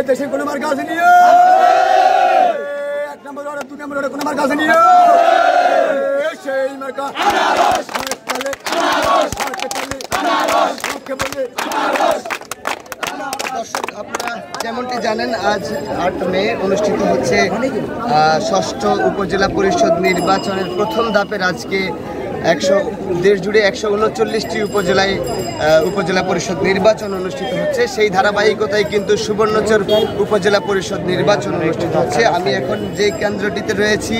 দেশের কোনো মার্কা আছে নি? 1 নম্বর ওয়ার্ড 2 নম্বর ওয়ার্ড কোনো মার্কা আছে নি? সেই মার্কা দর্শক, আপনারা যেমনটি জানেন আজ 8 মে অনুষ্ঠিত হচ্ছে 6ষ্ঠ উপজেলা পরিষদ নির্বাচনের প্রথম ধাপের আজকে দেশ জুড়ে 139টি উপজেলা পরিষদ নির্বাচন অনুষ্ঠিত হচ্ছে। সেই ধারাবাহিকতায় কিন্তু সুবর্ণচর উপজেলা পরিষদ নির্বাচন অনুষ্ঠিত হচ্ছে। আমি এখন যে কেন্দ্রটিতে রয়েছি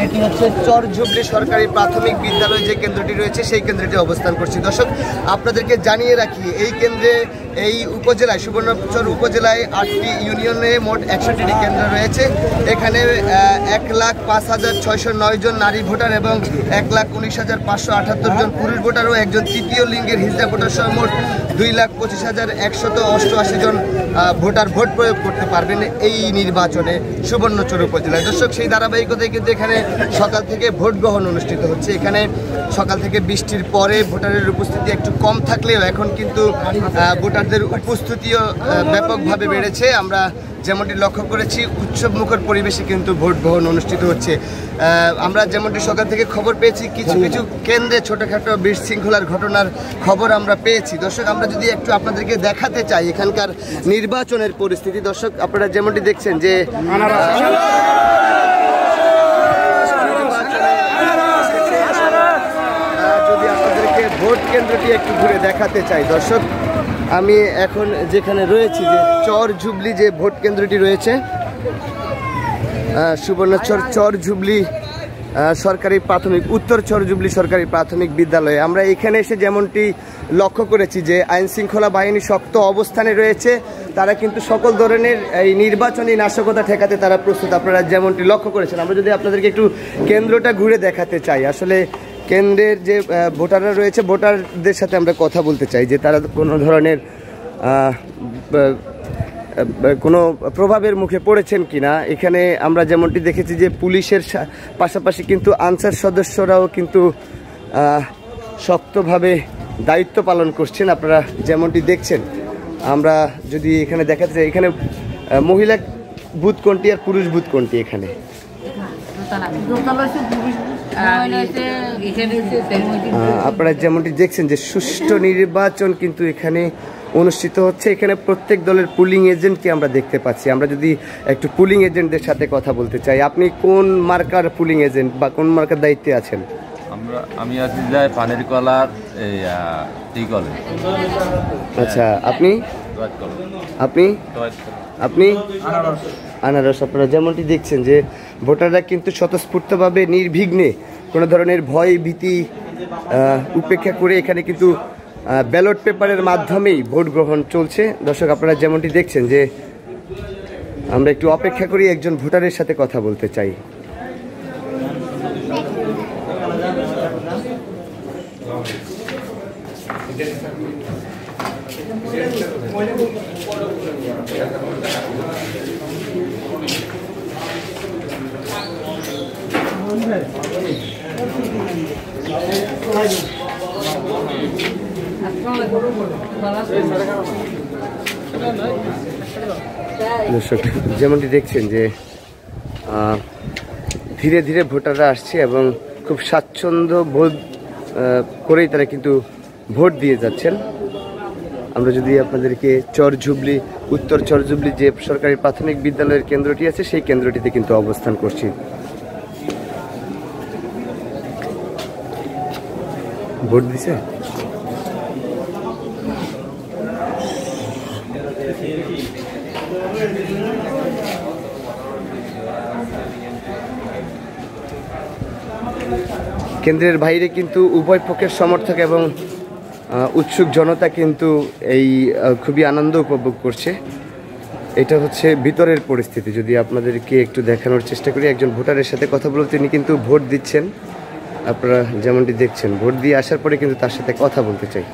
এটি হচ্ছে চরঝুবলি সরকারি প্রাথমিক বিদ্যালয়, যে কেন্দ্রটি রয়েছে সেই কেন্দ্রটি অবস্থান করছি। দর্শক, আপনাদেরকে জানিয়ে রাখি এই কেন্দ্রে এই উপজেলায় সুবর্ণচর উপজেলায় 8টি ইউনিয়নে মোট 61টি কেন্দ্র রয়েছে। এখানে 1,05,609 জন নারী ভোটার এবং 1,19,578 জন পুরুষ ভোটার ও একজন তৃতীয় লিঙ্গের হিজড়া ভোটার সহ মোট 2,25,188 জন ভোটার ভোট প্রয়োগ করতে পারবেন এই নির্বাচনে সুবর্ণচর উপজেলায়। দর্শক, সেই ধারাবাহিকতায় কিন্তু এখানে সকাল থেকে ভোট গ্রহণ অনুষ্ঠিত হচ্ছে। এখানে সকাল থেকে বৃষ্টির পরে ভোটারের উপস্থিতি একটু কম থাকলেও এখন কিন্তু ভোটারদের উপস্থিতিও ব্যাপকভাবে বেড়েছে। আমরা যেমনটি লক্ষ্য করেছি উৎসবমুখর পরিবেশে কিন্তু ভোট গ্রহণ অনুষ্ঠিত হচ্ছে। আমরা যেমনটি সকাল থেকে খবর পেয়েছি কিছু কিছু কেন্দ্রে ছোটোখাটো বিশৃঙ্খলার ঘটনার খবর আমরা পেয়েছি। দর্শক, আমরা যদি একটু আপনাদেরকে দেখাতে চাই এখানকার নির্বাচনের পরিস্থিতি। দর্শক, আপনারা যেমনটি দেখছেন যে যদি আপনাদেরকে ভোট কেন্দ্রটি একটু ঘুরে দেখাতে চাই। দর্শক, আমি এখন যেখানে রয়েছি যে চরঝুবলি যে ভোট কেন্দ্রটি রয়েছে সুবর্ণচর চরঝুবলি সরকারি প্রাথমিক উত্তর চরঝুবলি সরকারি প্রাথমিক বিদ্যালয়ে আমরা এখানে এসে যেমনটি লক্ষ্য করেছি যে আইন শৃঙ্খলা বাহিনী শক্ত অবস্থানে রয়েছে। তারা কিন্তু সকল ধরনের এই নির্বাচনী নাশকতা ঠেকাতে তারা প্রস্তুত। আপনারা যেমনটি লক্ষ্য করেছেন, আমরা যদি আপনাদেরকে একটু কেন্দ্রটা ঘুরে দেখাতে চাই, আসলে কেন্দ্রের যে ভোটাররা রয়েছে ভোটারদের সাথে আমরা কথা বলতে চাই যে তারা কোনো ধরনের কোনো প্রভাবের মুখে পড়েছেন কিনা। এখানে আমরা যেমনটি দেখেছি যে পুলিশের পাশাপাশি কিন্তু আনসার সদস্যরাও কিন্তু শক্তভাবে দায়িত্ব পালন করছেন। আপনারা যেমনটি দেখছেন, আমরা যদি এখানে দেখাতে চাই এখানে মহিলা বুথ কোনটি আর পুরুষ বুথ কোনটি? এখানে আপনারা যেমনটি দেখছেন যে সুষ্ঠু নির্বাচন কিন্তু এখানে অনুষ্ঠিত হচ্ছে। এখানে প্রত্যেক দলের পুলিং এজেন্টকে আমরা দেখতে পাচ্ছি। আমরা যদি একটু পুলিং এজেন্টদের সাথে কথা বলতে চাই, আপনি কোন মার্কার পুলিং এজেন্ট বা কোন মার্কার দায়িত্বে আছেন? আমি আছি যাই পানির কলার এই কলে। আচ্ছা, আপনি আপনি আপনি আনারস। আপনারা যেমনটি দেখছেন যে ভোটাররা কিন্তু স্বতঃস্ফূর্তভাবে নির্বিঘ্নে কোনো ধরনের ভয় ভীতি উপেক্ষা করে এখানে কিন্তু ব্যালট পেপারের মাধ্যমেই ভোট গ্রহণ চলছে। দর্শক, আপনারা যেমনটি দেখছেন যে আমরা একটু অপেক্ষা করি, একজন ভোটারের সাথে কথা বলতে চাই। দর্শক, যেমনটি দেখছেন যে ধীরে ধীরে ভোটাররা আসছে এবং খুব স্বাচ্ছন্দ্য বোধ করেই তারা কিন্তু ভোট দিয়ে যাচ্ছেন। আমরা যদি আপনাদেরকে চরঝুবলি উত্তর চরঝুবলি যে সরকারি প্রাথমিক বিদ্যালয়ের কেন্দ্রটি আছে সেই কেন্দ্রটিতে কিন্তু অবস্থান করছি। ভোট দিছে? কেন্দ্রের বাইরে কিন্তু উভয় পক্ষের সমর্থক এবং উৎসুক জনতা কিন্তু এই খুবই আনন্দ উপভোগ করছে। এটা হচ্ছে ভিতরের পরিস্থিতি। যদি আপনাদেরকে একটু দেখানোর চেষ্টা করি, একজন ভোটারের সাথে কথা বলে তিনি কিন্তু ভোট দিচ্ছেন। আপনারা যেমনটি দেখছেন, ভোট দিয়ে আসার পরে কিন্তু তার সাথে কথা বলতে চাই।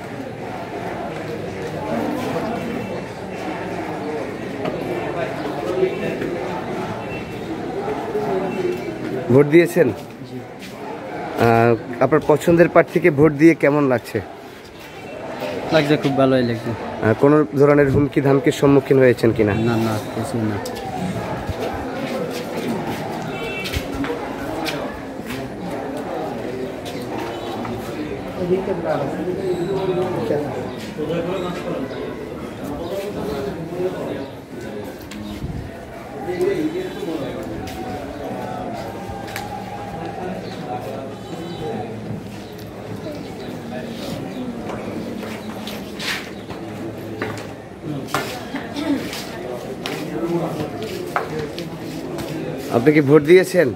ভোট দিয়েছেন? আপনার পছন্দের প্রার্থীকে ভোট দিয়ে কেমন লাগছে? খুব ভালোই লাগছে। কোনো ধরনের হুমকি ধামকির সম্মুখীন হয়েছেন কিনা? না না কিছু না। আপনি কি ভোট দিয়েছেন?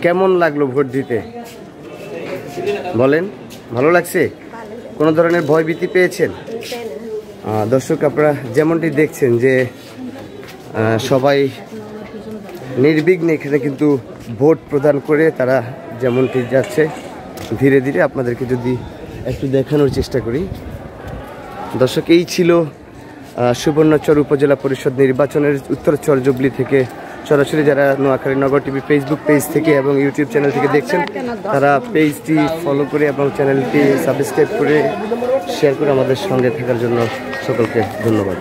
কেমন লাগলো ভোট দিতে বলেন? ভালো লাগছে? কোনো ধরনের ভয়ভীতি পেয়েছেন? দর্শক, আপনারা যেমনটি দেখছেন যে সবাই নির্বিঘ্নে এখানে কিন্তু ভোট প্রদান করে তারা যেমনটি যাচ্ছে ধীরে ধীরে। আপনাদেরকে যদি একটু দেখানোর চেষ্টা করি দর্শক, এই ছিল সুবর্ণচর উপজেলা পরিষদ নির্বাচনের উত্তরচর জুবলি থেকে সরাসরি যারা নোয়াখালী নগর টিভি ফেসবুক পেজ থেকে এবং ইউটিউব চ্যানেল থেকে দেখছেন তারা পেজটি ফলো করে এবং চ্যানেলটি সাবস্ক্রাইব করে শেয়ার করে আমাদের সঙ্গে থাকার জন্য সকলকে ধন্যবাদ।